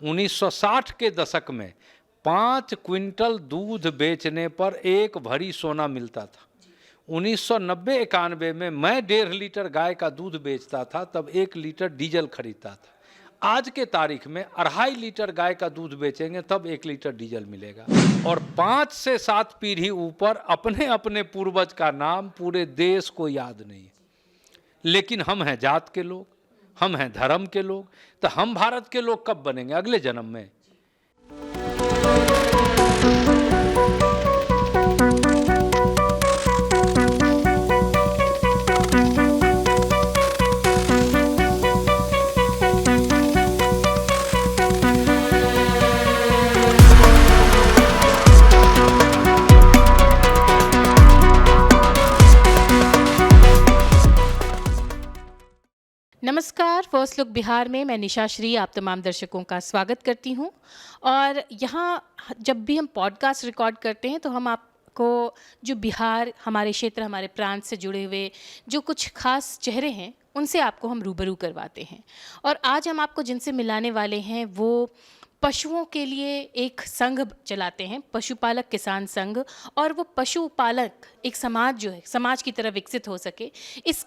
1960 के दशक में 5 क्विंटल दूध बेचने पर 1 भरी सोना मिलता था। 1990-91 में मैं 1.5 लीटर गाय का दूध बेचता था, तब 1 लीटर डीजल खरीदता था। आज के तारीख में 2.5 लीटर गाय का दूध बेचेंगे तब 1 लीटर डीजल मिलेगा। और 5 से 7 पीढ़ी ऊपर अपने अपने पूर्वज का नाम पूरे देश को याद नहीं है। लेकिन हम हैं जात के लोग, हम हैं धर्म के लोग, तो हम भारत के लोग कब बनेंगे? अगले जन्म में। नमस्कार, फर्स्ट लुक बिहार में मैं निशा श्री आप तमाम दर्शकों का स्वागत करती हूं। और यहाँ जब भी हम पॉडकास्ट रिकॉर्ड करते हैं तो हम आपको जो बिहार, हमारे क्षेत्र, हमारे प्रांत से जुड़े हुए जो कुछ खास चेहरे हैं उनसे आपको हम रूबरू करवाते हैं। और आज हम आपको जिनसे मिलाने वाले हैं वो पशुओं के लिए एक संघ चलाते हैं, पशुपालक किसान संघ। और वो पशुपालक एक समाज जो है, समाज की तरह विकसित हो सके,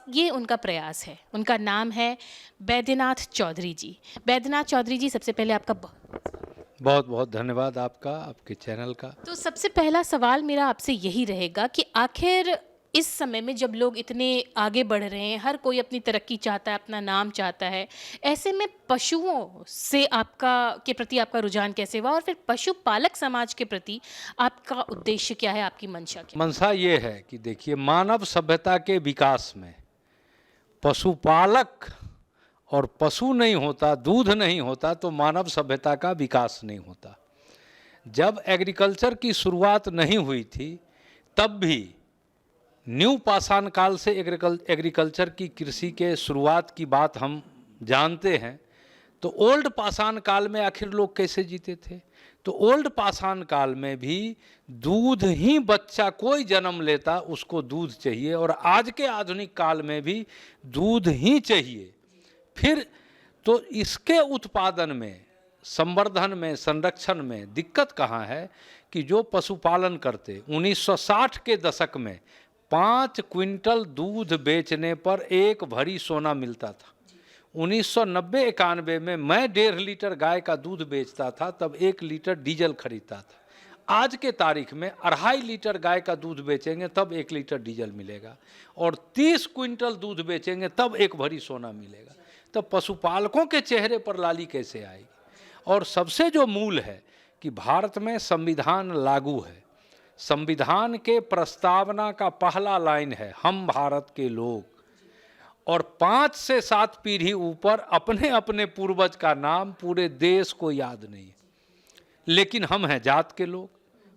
ये उनका प्रयास है। उनका नाम है बैद्यनाथ चौधरी जी। बैद्यनाथ चौधरी जी, सबसे पहले आपका बहुत बहुत धन्यवाद आपका, आपके चैनल का। तो सबसे पहला सवाल मेरा आपसे यही रहेगा कि आखिर इस समय में जब लोग इतने आगे बढ़ रहे हैं, हर कोई अपनी तरक्की चाहता है, अपना नाम चाहता है, ऐसे में पशुओं से के प्रति आपका रुझान कैसे हुआ? और फिर पशुपालक समाज के प्रति आपका उद्देश्य क्या है, आपकी मंशा क्या? मंशा ये है कि देखिए, मानव सभ्यता के विकास में पशुपालक और पशु नहीं होता, दूध नहीं होता, तो मानव सभ्यता का विकास नहीं होता। जब एग्रीकल्चर की शुरुआत नहीं हुई थी तब भी न्यू पाषाण काल से एग्रीकल्चर की कृषि के शुरुआत की बात हम जानते हैं। तो ओल्ड पाषाण काल में आखिर लोग कैसे जीते थे? तो ओल्ड पाषाण काल में भी दूध ही, बच्चा कोई जन्म लेता उसको दूध चाहिए, और आज के आधुनिक काल में भी दूध ही चाहिए। फिर तो इसके उत्पादन में, संवर्धन में, संरक्षण में दिक्कत कहाँ है कि जो पशुपालन करते 1960 के दशक में 5 क्विंटल दूध बेचने पर 1 भरी सोना मिलता था। 1990-91 में मैं 1.5 लीटर गाय का दूध बेचता था, तब 1 लीटर डीजल खरीदता था। आज के तारीख में 2.5 लीटर गाय का दूध बेचेंगे तब 1 लीटर डीजल मिलेगा, और 30 क्विंटल दूध बेचेंगे तब 1 भरी सोना मिलेगा। तब पशुपालकों के चेहरे पर लाली कैसे आएगी? और सबसे जो मूल है कि भारत में संविधान लागू है। संविधान के प्रस्तावना का पहला लाइन है, हम भारत के लोग। और 5 से 7 पीढ़ी ऊपर अपने अपने पूर्वज का नाम पूरे देश को याद नहीं है। लेकिन हम हैं जात के लोग,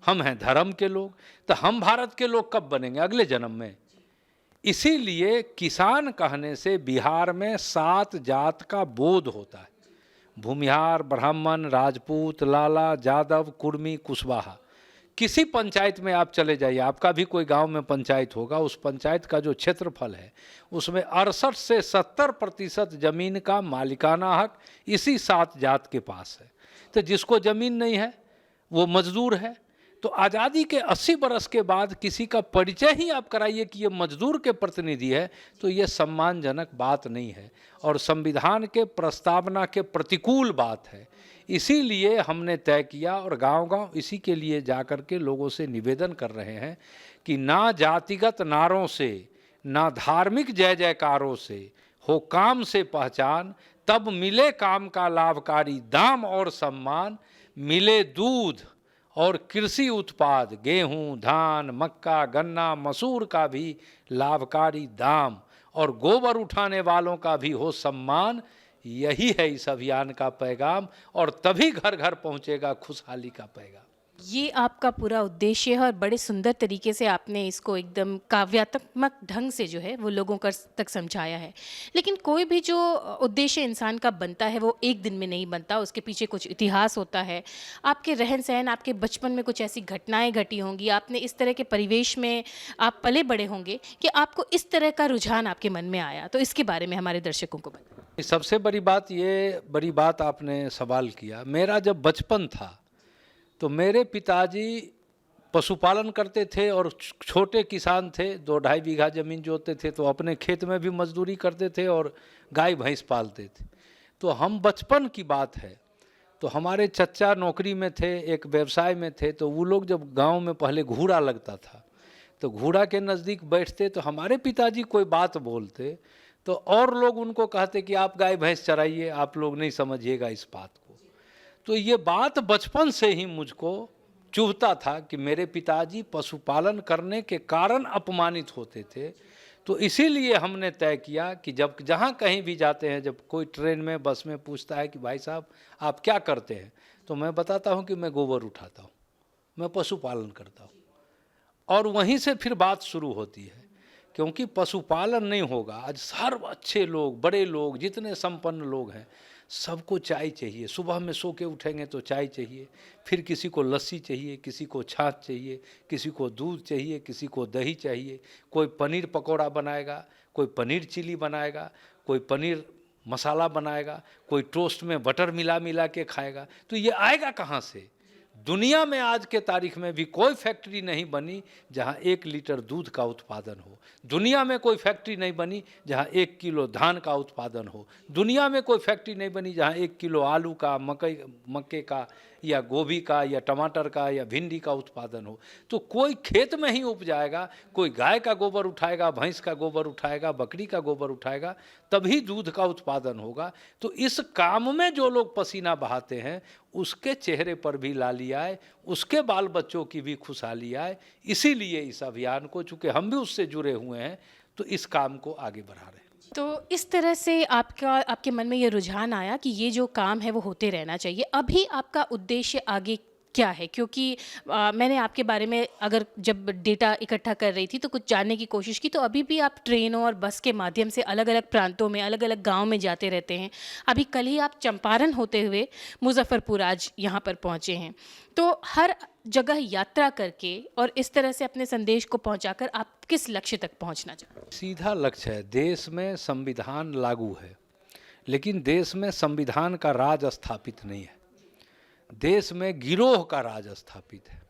हम हैं धर्म के लोग, तो हम भारत के लोग कब बनेंगे? अगले जन्म में। इसीलिए किसान कहने से बिहार में 7 जात का बोध होता है। भूमिहार, ब्राह्मण, राजपूत, लाला, यादव, कुर्मी, कुशवाहा। किसी पंचायत में आप चले जाइए, आपका भी कोई गांव में पंचायत होगा, उस पंचायत का जो क्षेत्रफल है उसमें 68 से 70% जमीन का मालिकाना हक इसी 7 जात के पास है। तो जिसको जमीन नहीं है वो मजदूर है। तो आज़ादी के 80 बरस के बाद किसी का परिचय ही आप कराइए कि ये मजदूर के प्रतिनिधि है, तो ये सम्मानजनक बात नहीं है और संविधान के प्रस्तावना के प्रतिकूल बात है। इसीलिए हमने तय किया और गांव-गांव इसी के लिए जाकर के लोगों से निवेदन कर रहे हैं कि ना जातिगत नारों से, ना धार्मिक जय जयकारों से हो काम से पहचान, तब मिले काम का लाभकारी दाम और सम्मान। मिले दूध और कृषि उत्पाद, गेहूं, धान, मक्का, गन्ना, मसूर का भी लाभकारी दाम, और गोबर उठाने वालों का भी हो सम्मान। यही है इस अभियान का पैगाम, और तभी घर घर पहुंचेगा खुशहाली का पैगाम। ये आपका पूरा उद्देश्य है और बड़े सुंदर तरीके से आपने इसको एकदम काव्यात्मक ढंग से जो है वो लोगों तक समझाया है। लेकिन कोई भी जो उद्देश्य इंसान का बनता है वो एक दिन में नहीं बनता, उसके पीछे कुछ इतिहास होता है। आपके रहन सहन, आपके बचपन में कुछ ऐसी घटनाएं घटी होंगी, आपने इस तरह के परिवेश में आप पले बड़े होंगे कि आपको इस तरह का रुझान आपके मन में आया। तो इसके बारे में हमारे दर्शकों को बताएं। सबसे बड़ी बात आपने सवाल किया। मेरा जब बचपन था तो मेरे पिताजी पशुपालन करते थे और छोटे किसान थे, 2-2.5 बीघा ज़मीन जोतते थे, तो अपने खेत में भी मजदूरी करते थे और गाय भैंस पालते थे। तो हम बचपन की बात है, तो हमारे चचा नौकरी में थे, एक व्यवसाय में थे, तो वो लोग जब गांव में पहले घूड़ा लगता था तो घूड़ा के नज़दीक बैठते तो हमारे पिताजी कोई बात बोलते तो और लोग उनको कहते कि आप गाय भैंस चराइए, आप लोग नहीं समझिएगा इस बात को। तो ये बात बचपन से ही मुझको चुभता था कि मेरे पिताजी पशुपालन करने के कारण अपमानित होते थे। तो इसीलिए हमने तय किया कि जब जहाँ कहीं भी जाते हैं, जब कोई ट्रेन में बस में पूछता है कि भाई साहब आप क्या करते हैं, तो मैं बताता हूँ कि मैं गोबर उठाता हूँ, मैं पशुपालन करता हूँ। और वहीं से फिर बात शुरू होती है, क्योंकि पशुपालन नहीं होगा, आज सर्व अच्छे लोग, बड़े लोग, जितने संपन्न लोग हैं, सबको चाय चाहिए। सुबह में सो के उठेंगे तो चाय चाहिए, फिर किसी को लस्सी चाहिए, किसी को छाछ चाहिए, किसी को दूध चाहिए, किसी को दही चाहिए, कोई पनीर पकौड़ा बनाएगा, कोई पनीर चिली बनाएगा, कोई पनीर मसाला बनाएगा, कोई टोस्ट में बटर मिला मिला के खाएगा। तो ये आएगा कहाँ से? दुनिया में आज के तारीख में भी कोई फैक्ट्री नहीं बनी जहां 1 लीटर दूध का उत्पादन हो। दुनिया में कोई फैक्ट्री नहीं बनी जहां 1 किलो धान का उत्पादन हो। दुनिया में कोई फैक्ट्री नहीं बनी जहां 1 किलो आलू का, मक्के का या गोभी का या टमाटर का या भिंडी का उत्पादन हो। तो कोई खेत में ही उपजाएगा, कोई गाय का गोबर उठाएगा, भैंस का गोबर उठाएगा, बकरी का गोबर उठाएगा, तभी दूध का उत्पादन होगा। तो इस काम में जो लोग पसीना बहाते हैं उसके चेहरे पर भी लाली आए, उसके बाल बच्चों की भी खुशहाली आए। इसीलिए इस अभियान को, चूँकि हम भी उससे जुड़े हुए हैं, तो इस काम को आगे बढ़ा रहे हैं। तो इस तरह से आपके मन में ये रुझान आया कि ये जो काम है वो होते रहना चाहिए। अभी आपका उद्देश्य आगे क्या है? क्योंकि मैंने आपके बारे में अगर जब डेटा इकट्ठा कर रही थी तो कुछ जानने की कोशिश की, तो अभी भी आप ट्रेनों और बस के माध्यम से अलग-अलग प्रांतों में, अलग-अलग गाँव में जाते रहते हैं। अभी कल ही आप चंपारण होते हुए मुज़फ़्फ़रपुर आज यहाँ पर पहुँचे हैं। तो हर जगह यात्रा करके और इस तरह से अपने संदेश को पहुँचाकर आप किस लक्ष्य तक पहुँचना चाहते हैं? सीधा लक्ष्य है। देश में संविधान लागू है, लेकिन देश में संविधान का राज स्थापित नहीं है। देश में गिरोह का राज स्थापित है।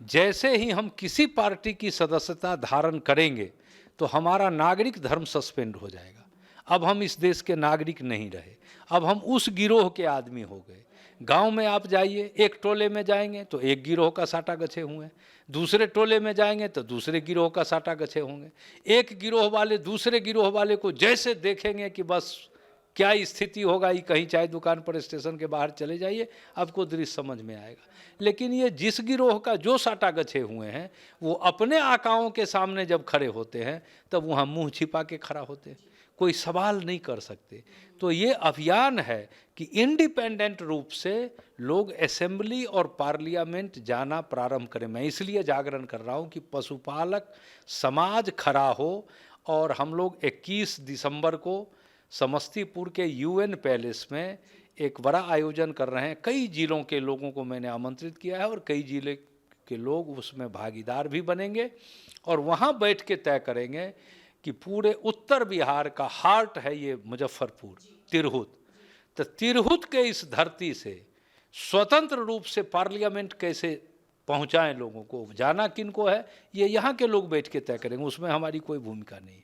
जैसे ही हम किसी पार्टी की सदस्यता धारण करेंगे तो हमारा नागरिक धर्म सस्पेंड हो जाएगा। अब हम इस देश के नागरिक नहीं रहे, अब हम उस गिरोह के आदमी हो गए। गांव में आप जाइए, एक टोले में जाएंगे तो एक गिरोह का साटा गछे हुए हैं, दूसरे टोले में जाएंगे तो दूसरे गिरोह का साटा गछे होंगे। एक गिरोह वाले दूसरे गिरोह वाले को जैसे देखेंगे कि बस क्या स्थिति होगा, ये कहीं चाय दुकान पर स्टेशन के बाहर चले जाइए, आपको दृश्य समझ में आएगा। लेकिन ये जिस गिरोह का जो साटा गछे हुए हैं, वो अपने आकाओं के सामने जब खड़े होते हैं तब वहाँ मुंह छिपा के खड़ा होते हैं, कोई सवाल नहीं कर सकते। तो ये अभियान है कि इंडिपेंडेंट रूप से लोग असेंबली और पार्लियामेंट जाना प्रारंभ करें। मैं इसलिए जागरण कर रहा हूँ कि पशुपालक समाज खड़ा हो। और हम लोग 21 दिसंबर को समस्तीपुर के यूएन पैलेस में एक बड़ा आयोजन कर रहे हैं। कई जिलों के लोगों को मैंने आमंत्रित किया है और कई जिले के लोग उसमें भागीदार भी बनेंगे और वहाँ बैठ के तय करेंगे कि पूरे उत्तर बिहार का हार्ट है ये मुजफ्फरपुर, तिरहुत। तो तिरहुत के इस धरती से स्वतंत्र रूप से पार्लियामेंट कैसे पहुँचाएं लोगों को, जाना किनको है, ये यहाँ के लोग बैठ के तय करेंगे, उसमें हमारी कोई भूमिका नहीं।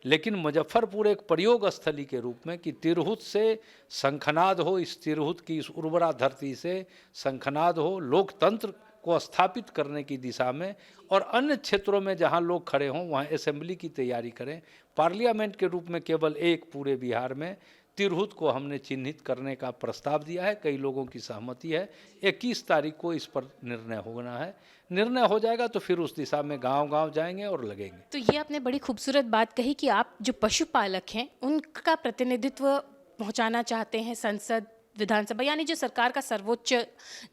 लेकिन मुजफ्फरपुर एक प्रयोग स्थली के रूप में कि तिरहुत से शंखनाद हो, इस तिरहुत की इस उर्वरा धरती से शंखनाद हो, लोकतंत्र को स्थापित करने की दिशा में, और अन्य क्षेत्रों में जहां लोग खड़े हों वहां असेंबली की तैयारी करें। पार्लियामेंट के रूप में केवल एक पूरे बिहार में तिरहुत को हमने चिन्हित करने का प्रस्ताव दिया है, कई लोगों की सहमति है। 21 तारीख को इस पर निर्णय होना है। निर्णय हो जाएगा तो फिर उस दिशा में गांव-गांव जाएंगे और लगेंगे। तो ये आपने बड़ी खूबसूरत बात कही कि आप जो पशुपालक हैं उनका प्रतिनिधित्व पहुंचाना चाहते हैं संसद विधानसभा यानी जो सरकार का सर्वोच्च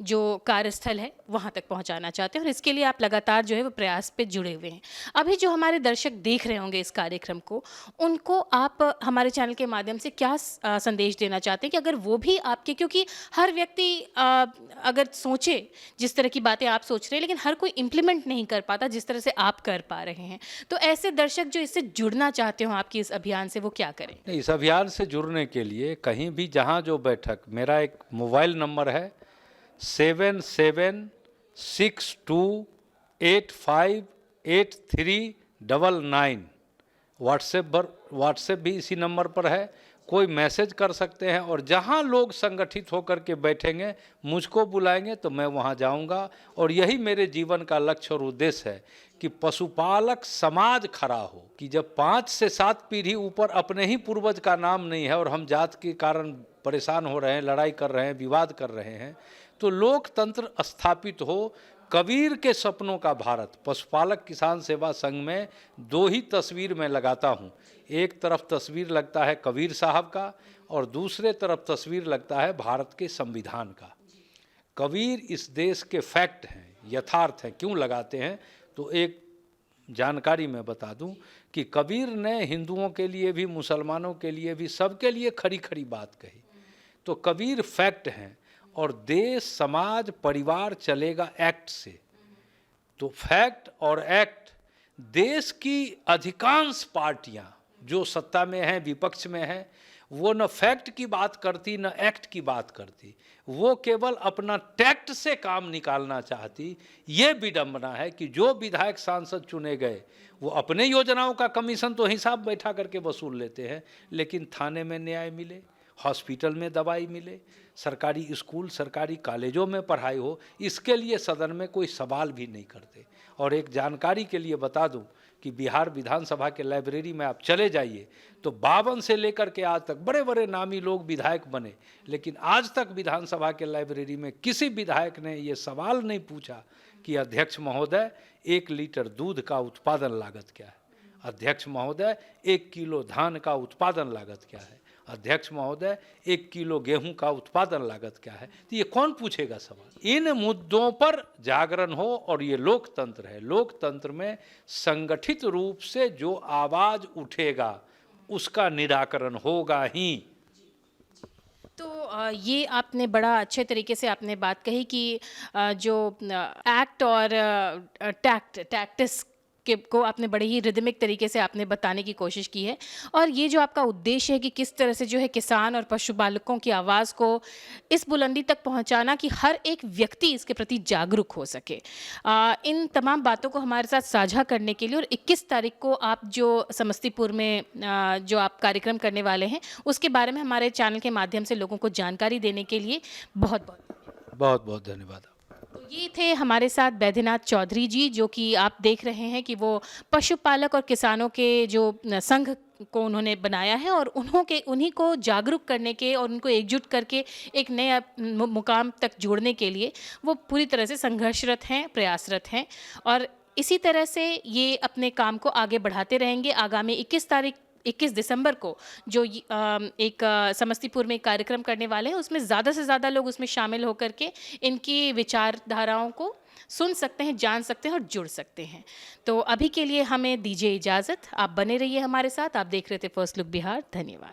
जो कार्यस्थल है वहाँ तक पहुँचाना चाहते हैं, और इसके लिए आप लगातार जो है वो प्रयास पे जुड़े हुए हैं। अभी जो हमारे दर्शक देख रहे होंगे इस कार्यक्रम को, उनको आप हमारे चैनल के माध्यम से क्या संदेश देना चाहते हैं कि अगर वो भी आपके, क्योंकि हर व्यक्ति अगर सोचे जिस तरह की बातें आप सोच रहे हैं, लेकिन हर कोई इम्प्लीमेंट नहीं कर पाता जिस तरह से आप कर पा रहे हैं, तो ऐसे दर्शक जो इससे जुड़ना चाहते हो आपकी इस अभियान से, वो क्या करें? नहीं, इस अभियान से जुड़ने के लिए कहीं भी जहाँ जो बैठक, मेरा एक मोबाइल नंबर है 7762858399। व्हाट्सएप भी इसी नंबर पर है, कोई मैसेज कर सकते हैं। और जहाँ लोग संगठित होकर के बैठेंगे, मुझको बुलाएंगे तो मैं वहाँ जाऊँगा। और यही मेरे जीवन का लक्ष्य और उद्देश्य है कि पशुपालक समाज खड़ा हो, कि जब 5 से 7 पीढ़ी ऊपर अपने ही पूर्वज का नाम नहीं है और हम जात के कारण परेशान हो रहे हैं, लड़ाई कर रहे हैं, विवाद कर रहे हैं, तो लोकतंत्र स्थापित हो। कबीर के सपनों का भारत, पशुपालक किसान सेवा संघ में 2 ही तस्वीर मैं लगाता हूँ। एक तरफ तस्वीर लगता है कबीर साहब का और दूसरे तरफ तस्वीर लगता है भारत के संविधान का। कबीर इस देश के फैक्ट हैं, यथार्थ हैं। क्यों लगाते हैं तो एक जानकारी मैं बता दूं कि कबीर ने हिंदुओं के लिए भी, मुसलमानों के लिए भी, सबके लिए खरी खरी बात कही। तो कबीर फैक्ट हैं और देश, समाज, परिवार चलेगा एक्ट से। तो फैक्ट और एक्ट, देश की अधिकांश पार्टियां जो सत्ता में हैं, विपक्ष में हैं, वो न फैक्ट की बात करती न एक्ट की बात करती, वो केवल अपना टैक्ट से काम निकालना चाहती। ये विडंबना है कि जो विधायक सांसद चुने गए वो अपने योजनाओं का कमीशन तो हिसाब बैठा करके वसूल लेते हैं, लेकिन थाने में न्याय मिले, हॉस्पिटल में दवाई मिले, सरकारी स्कूल, सरकारी कॉलेजों में पढ़ाई हो, इसके लिए सदन में कोई सवाल भी नहीं करते। और एक जानकारी के लिए बता दूं कि बिहार विधानसभा के लाइब्रेरी में आप चले जाइए तो 52 से लेकर के आज तक बड़े बड़े नामी लोग विधायक बने, लेकिन आज तक विधानसभा के लाइब्रेरी में किसी विधायक ने ये सवाल नहीं पूछा कि अध्यक्ष महोदय 1 लीटर दूध का उत्पादन लागत क्या है, अध्यक्ष महोदय 1 किलो धान का उत्पादन लागत क्या है, अध्यक्ष महोदय 1 किलो गेहूं का उत्पादन लागत क्या है। तो ये कौन पूछेगा सवाल? इन मुद्दों पर जागरण हो, और ये लोकतंत्र है। लोकतंत्र में संगठित रूप से जो आवाज उठेगा उसका निराकरण होगा ही। तो ये आपने बड़ा अच्छे तरीके से आपने बात कही कि जो एक्ट और टैक्टिस को आपने बड़े ही रिदमिक तरीके से आपने बताने की कोशिश की है। और ये जो आपका उद्देश्य है कि किस तरह से जो है किसान और पशुपालकों की आवाज़ को इस बुलंदी तक पहुंचाना कि हर एक व्यक्ति इसके प्रति जागरूक हो सके, इन तमाम बातों को हमारे साथ साझा करने के लिए, और 21 तारीख को आप जो समस्तीपुर में जो आप कार्यक्रम करने वाले हैं उसके बारे में हमारे चैनल के माध्यम से लोगों को जानकारी देने के लिए बहुत बहुत धन्यवाद। तो ये थे हमारे साथ बैद्यनाथ चौधरी जी, जो कि आप देख रहे हैं कि वो पशुपालक और किसानों के जो संघ को उन्होंने बनाया है, और उन्हीं को जागरूक करने के और उनको एकजुट करके एक नए मुकाम तक जोड़ने के लिए वो पूरी तरह से संघर्षरत हैं, प्रयासरत हैं, और इसी तरह से ये अपने काम को आगे बढ़ाते रहेंगे। आगामी 21 दिसंबर को जो एक समस्तीपुर में एक कार्यक्रम करने वाले हैं, उसमें ज़्यादा से ज़्यादा लोग उसमें शामिल होकर के इनकी विचारधाराओं को सुन सकते हैं, जान सकते हैं और जुड़ सकते हैं। तो अभी के लिए हमें दीजिए इजाज़त। आप बने रहिए हमारे साथ। आप देख रहे थे फर्स्ट लुक बिहार। धन्यवाद।